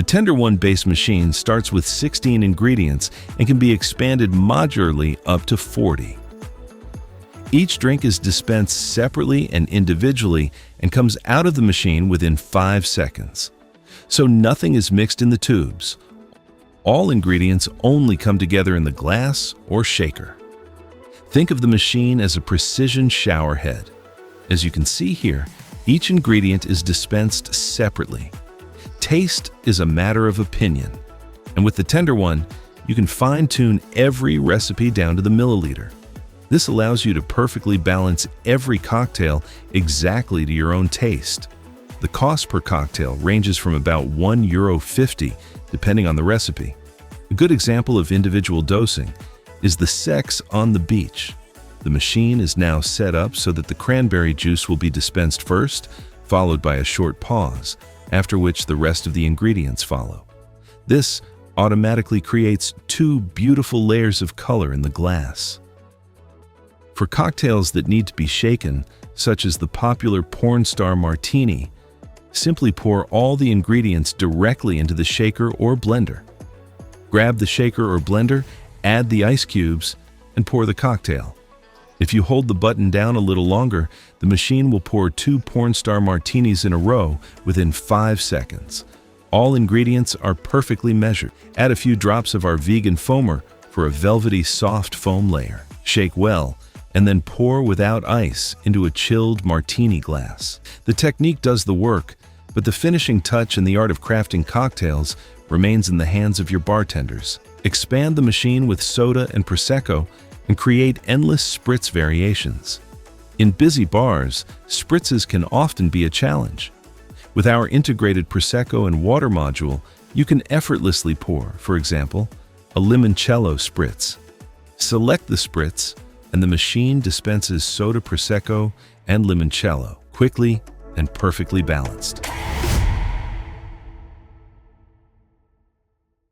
The TenderOne-based machine starts with 16 ingredients and can be expanded modularly up to 40. Each drink is dispensed separately and individually and comes out of the machine within 5 seconds. So nothing is mixed in the tubes. All ingredients only come together in the glass or shaker. Think of the machine as a precision shower head. As you can see here, each ingredient is dispensed separately. Taste is a matter of opinion, and with the TenderOne, you can fine-tune every recipe down to the milliliter. This allows you to perfectly balance every cocktail exactly to your own taste. The cost per cocktail ranges from about €1.50 depending on the recipe. A good example of individual dosing is the sex on the beach. The machine is now set up so that the cranberry juice will be dispensed first, followed by a short pause, after which the rest of the ingredients follow. This automatically creates 2 beautiful layers of color in the glass. For cocktails that need to be shaken, such as the popular Pornstar Martini, simply pour all the ingredients directly into the shaker or blender. Grab the shaker or blender, add the ice cubes, and pour the cocktail. If you hold the button down a little longer, the machine will pour 2 Pornstar Martinis in a row within 5 seconds. All ingredients are perfectly measured. Add a few drops of our vegan foamer for a velvety soft foam layer. Shake well, and then pour without ice into a chilled martini glass. The technique does the work, but the finishing touch and the art of crafting cocktails remains in the hands of your bartenders. Expand the machine with soda and Prosecco and create endless spritz variations. In busy bars, spritzes can often be a challenge. With our integrated Prosecco and water module, you can effortlessly pour, for example, a limoncello spritz. Select the spritz, and the machine dispenses soda Prosecco and limoncello, quickly and perfectly balanced.